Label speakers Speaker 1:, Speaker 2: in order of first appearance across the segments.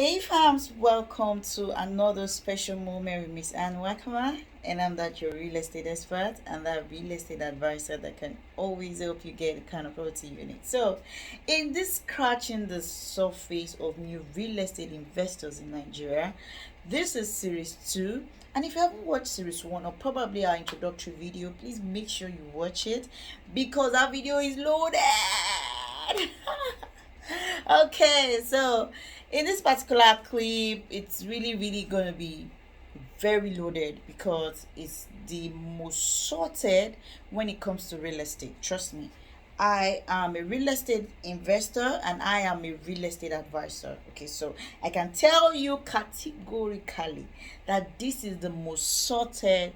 Speaker 1: Hey fams, welcome to another special moment with Miss Anne Wakama, and I'm that your real estate expert and that real estate advisor that can always help you get the kind of property you need. So, in this scratching the surface of new real estate investors in Nigeria, this is series 2. And if you haven't watched series 1 or probably our introductory video, please make sure you watch it because our video is loaded. Okay, so in this particular clip, it's really going to be very loaded because it's the most sorted when it comes to real estate. Trust me. I am a real estate investor and I am a real estate advisor. Okay, so I can tell you categorically that this is the most sorted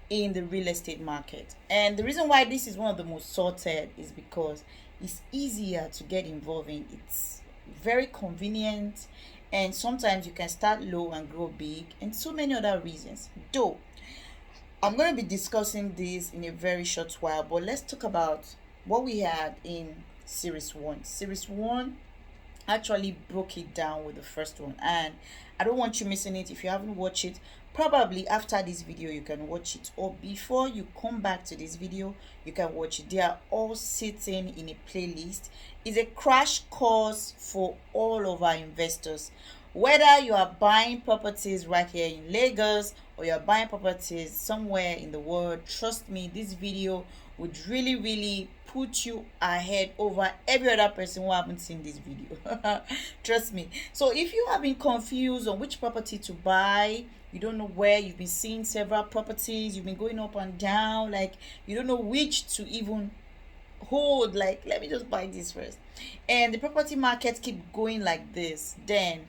Speaker 1: in the real estate market. And the reason why this is one of the most sorted is because it's easier to get involved in. It's very convenient, and sometimes you can start low and grow big, and so many other reasons. Though I'm going to be discussing this in a very short while, but let's talk about what we had in series 1. Series 1 actually broke it down with the first one, and I don't want you missing it. If you haven't watched it, probably after this video you can watch it, or before you come back to this video you can watch it. They are all sitting in a playlist. It's a crash course for all of our investors, whether you are buying properties right here in Lagos or you're buying properties somewhere in the world. Trust me, this video would really put you ahead over every other person who haven't seen this video. Trust me. So if you have been confused on which property to buy, you don't know where, you've been seeing several properties, you've been going up and down, like you don't know which to even hold, like let me just buy this first, and the property market keep going like this, then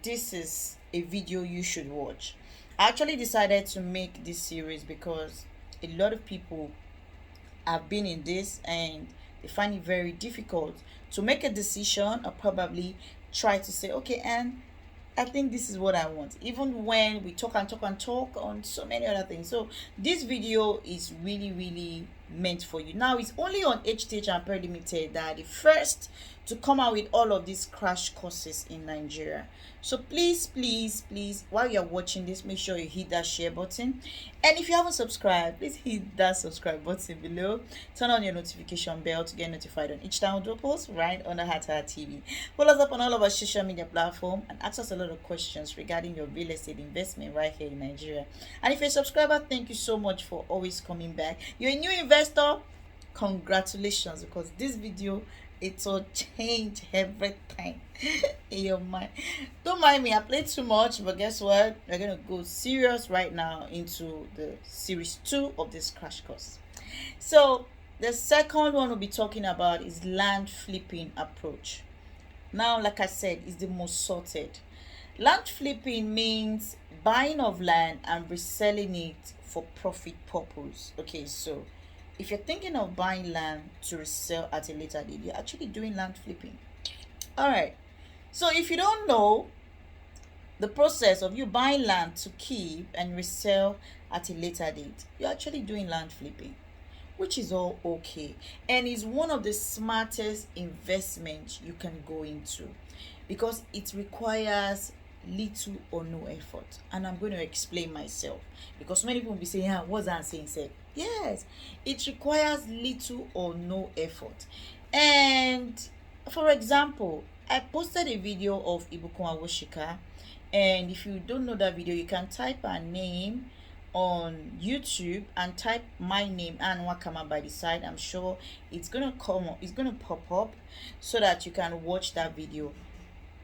Speaker 1: this is a video you should watch. I actually decided to make this series because a lot of people have been in this and they find it very difficult to make a decision, or probably try to say, okay, and I think this is what I want, even when we talk and talk and talk on so many other things. So this video is really meant for you. Now it's only on HTH and Per Limited that are the first to come out with all of these crash courses in Nigeria. So please, while you're watching this, make sure you hit that share button. And if you haven't subscribed, please hit that subscribe button below. Turn on your notification bell to get notified on each time we do post right under Hatha TV. Follow us up on all of our social media platforms and ask us a lot of questions regarding your real estate investment right here in Nigeria. And if you're a subscriber, thank you so much for always coming back. You're a new investor, congratulations, because this video, it will change everything in your mind. Don't mind me, I played too much, but guess what? We're gonna go serious right now into the series 2 of this crash course. So the second one we'll be talking about is land flipping approach. Now, like I said, it's the most sorted. Land flipping means buying of land and reselling it for profit purpose. Okay, so if you're thinking of buying land to resell at a later date, you're actually doing land flipping. All right. So if you don't know the process of you buying land to keep and resell at a later date, you're actually doing land flipping, which is all okay, and is one of the smartest investments you can go into because it requires little or no effort. And I'm going to explain myself, because many people will be saying, yeah, what's that saying? Said yes, it requires little or no effort. And for example, I posted a video of Ibukun Awoshika, and if you don't know that video, you can type her name on YouTube and type my name and Wakama by the side. I'm sure it's gonna come up, it's gonna pop up so that you can watch that video.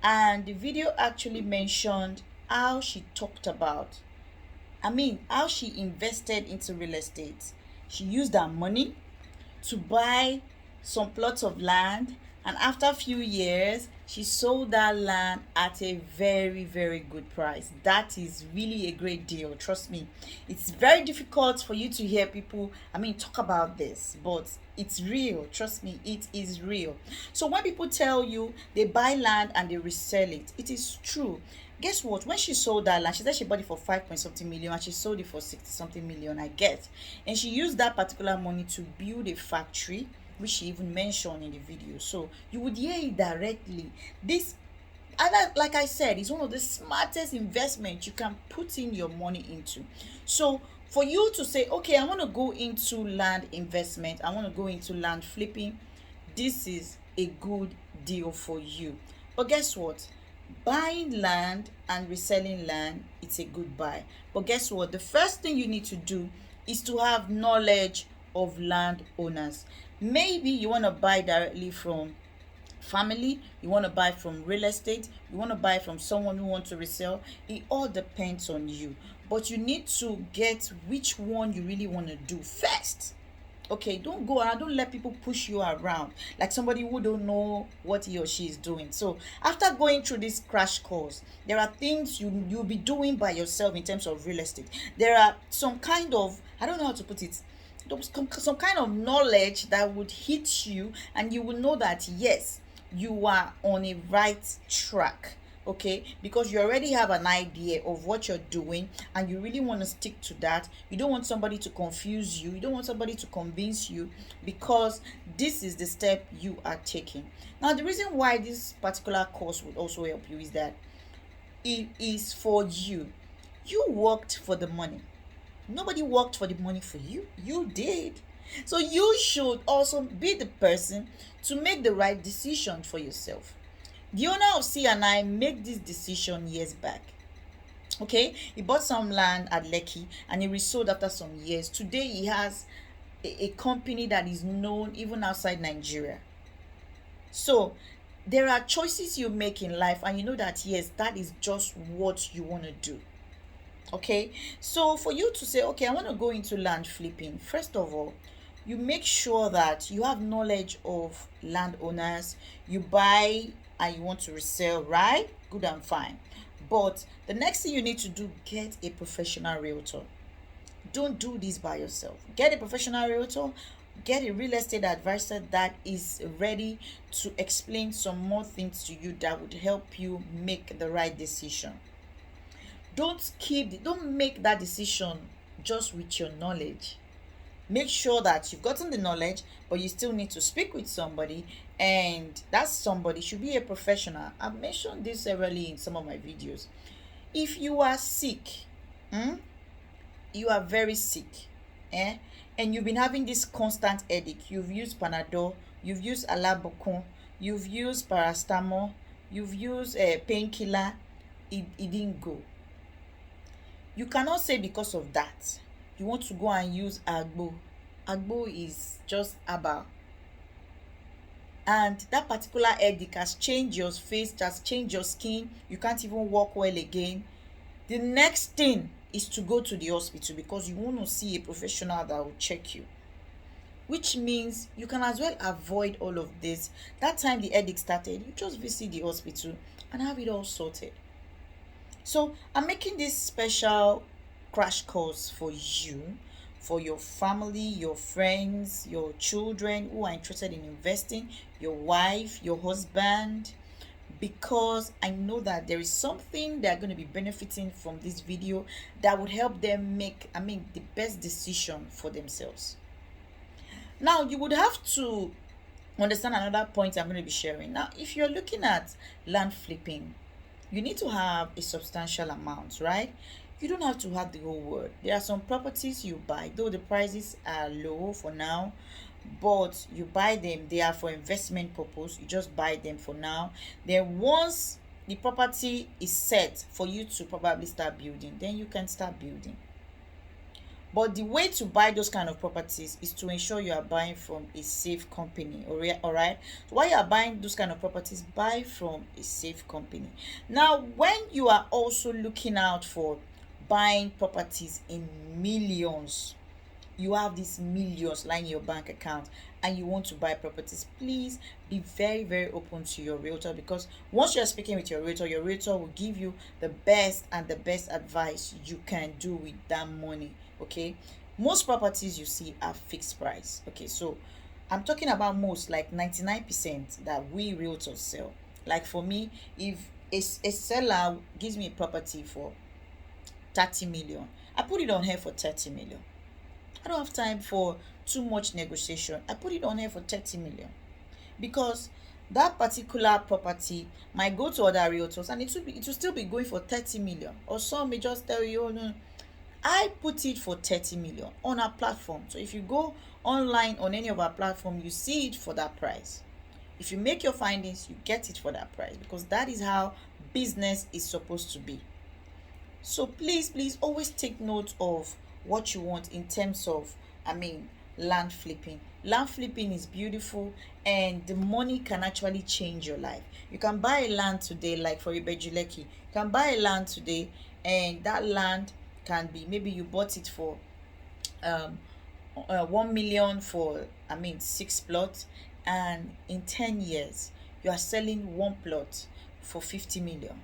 Speaker 1: And the video actually mentioned how she talked about, how she invested into real estate. She used her money to buy some plots of land, and after a few years she sold that land at a very good price. That is really a great deal. Trust me, it's very difficult for you to hear people talk about this, but it's real. Trust me, it is real. So when people tell you they buy land and they resell it, it is true. Guess what? When she sold that land, she said she bought it for 5 point something million and she sold it for 60 something million, I get. And she used that particular money to build a factory, which she even mentioned in the video. So you would hear it directly. This like I said, it's one of the smartest investments you can put in your money into. So for you to say, okay, I want to go into land investment, I want to go into land flipping, this is a good deal for you. But guess what? Buying land and reselling land, it's a good buy. But guess what? The first thing you need to do is to have knowledge of land owners. Maybe you want to buy directly from family, you want to buy from real estate, you want to buy from someone who wants to resell. It all depends on you, but you need to get which one you really want to do first. Okay, don't go around, don't let people push you around like somebody who don't know what he or she is doing. So after going through this crash course, there are things you'll be doing by yourself in terms of real estate. There are some kind of, I don't know how to put it, some kind of knowledge that would hit you, and you will know that yes, you are on a right track. Okay, because you already have an idea of what you're doing and you really want to stick to that. You don't want somebody to confuse you, you don't want somebody to convince you, because this is the step you are taking. Now the reason why this particular course would also help you is that it is for you. You worked for the money. Nobody worked for the money for you, you did. So you should also be the person to make the right decision for yourself. The owner of C and I made this decision years back. Okay, he bought some land at Lekki and he resold after some years. Today he has a company that is known even outside Nigeria. So there are choices you make in life and you know that yes, that is just what you want to do. Okay, so for you to say, okay, I want to go into land flipping, first of all, you make sure that you have knowledge of landowners. You buy and you want to resell, right? Good and fine. But the next thing you need to do, get a professional realtor. Don't do this by yourself. Get a professional realtor, get a real estate advisor that is ready to explain some more things to you that would help you make the right decision. Don't make that decision just with your knowledge. Make sure that you've gotten the knowledge, but you still need to speak with somebody, and that somebody should be a professional. I've mentioned this severally in some of my videos. If you are sick, you are very sick, eh? And you've been having this constant headache, you've used Panadol, you've used Alabocon, you've used paracetamol, you've used a painkiller, it didn't go. You cannot say because of that you want to go and use agbo. Agbo is just herbal, and that particular headache has changed your face, has changed your skin, you can't even walk well again. The next thing is to go to the hospital because you want to see a professional that will check you, which means you can as well avoid all of this. That time the headache started, you just visit the hospital and have it all sorted. So I'm making this special crash course for you, for your family, your friends, your children who are interested in investing, your wife, your husband, because I know that there is something they're going to be benefiting from this video that would help them make, the best decision for themselves. Now, you would have to understand another point I'm going to be sharing. Now, if you're looking at land flipping, you need to have a substantial amount, right? You don't have to have the whole world. There are some properties you buy, though the prices are low for now, but you buy them, they are for investment purpose. You just buy them for now. Then once the property is set for you to probably start building, then you can start building. But the way to buy those kind of properties is to ensure you are buying from a safe company. All right. So while you are buying those kind of properties, buy from a safe company. Now, when you are also looking out for buying properties in millions, you have these millions lying in your bank account and you want to buy properties, please be very, very open to your realtor, because once you're speaking with your realtor will give you the best advice you can do with that money. Okay, most properties you see are fixed price. Okay, so I'm talking about most, like 99% that we realtors sell. Like for me, if a seller gives me a property for 30 million, I put it on here for 30 million. I don't have time for too much negotiation. I put it on here for 30 million, because that particular property might go to other realtors, and it will still be going for 30 million, or some may just tell you, oh no, I put it for 30 million on our platform. So if you go online on any of our platform, you see it for that price. If you make your findings, you get it for that price, because that is how business is supposed to be. So please always take note of what you want in terms of, land flipping. Land flipping is beautiful, and the money can actually change your life. You can buy a land today, like for Ibejuleki. You can buy a land today, and that land can be, maybe you bought it for 1 million for, 6 plots, and in 10 years you are selling one plot for 50 million.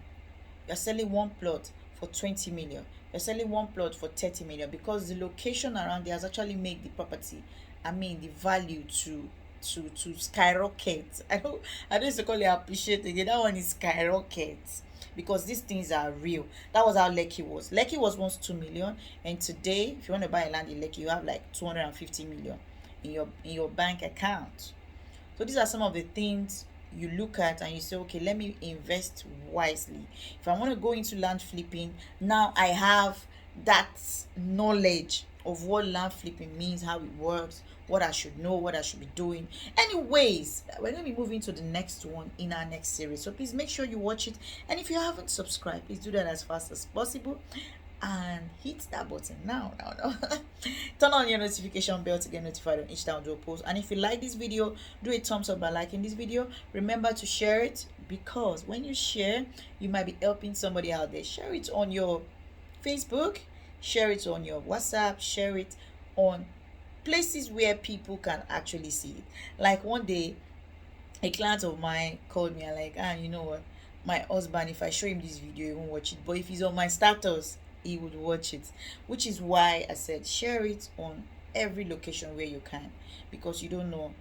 Speaker 1: You're selling one plot for 20 million. You're selling one plot for 30 million, because the location around there has actually made the property, the value to skyrocket. I don't used to call it appreciate again. That one is skyrocket, because these things are real. That was how Lekki was. Lekki was once 2 million, and today, if you want to buy a land in Lekki, you have like 250 million in your bank account. So these are some of the things you look at and you say, okay, let me invest wisely. If I want to go into land flipping, now I have that knowledge of what land flipping means, how it works, what I should know, what I should be doing. Anyways, we're going to be moving to the next one in our next series. So please make sure you watch it. And if you haven't subscribed, please do that as fast as possible, and hit that button now. Turn on your notification bell to get notified on each time I do a post. And if you like this video, do a thumbs up by liking this video. Remember to share it, because when you share, you might be helping somebody out there. Share it on your Facebook, share it on your WhatsApp, share it on places where people can actually see it. Like one day, a client of mine called me and like, you know what, my husband, if I show him this video, he won't watch it, but if he's on my status, he would watch it. Which is why I said share it on every location where you can, because you don't know,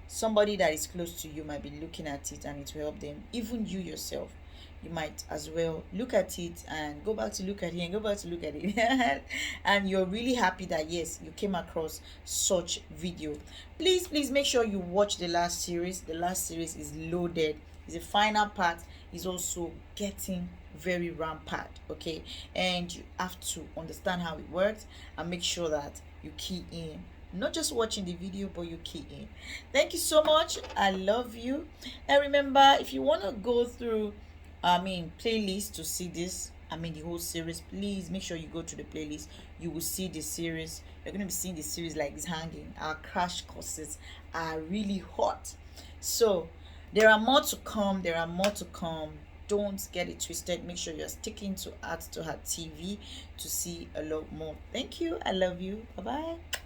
Speaker 1: somebody that is close to you might be looking at it and it will help them. Even you yourself, you might as well look at it and go back to look at it and go back to look at it and you're really happy that yes, you came across such video. Please make sure you watch the last series. The last series is loaded. It's the final part, is also getting very rampant, okay? And you have to understand how it works and make sure that you key in, not just watching the video, but you key in. Thank you so much. I love you. And remember, if you want to go through playlist to see this, the whole series, please make sure you go to the playlist. You will see the series. You're going to be seeing the series like this hanging. Our crash courses are really hot, so there are more to come. Don't get it twisted. Make sure you're sticking to Art to Heart TV to see a lot more. Thank you. I love you. Bye bye.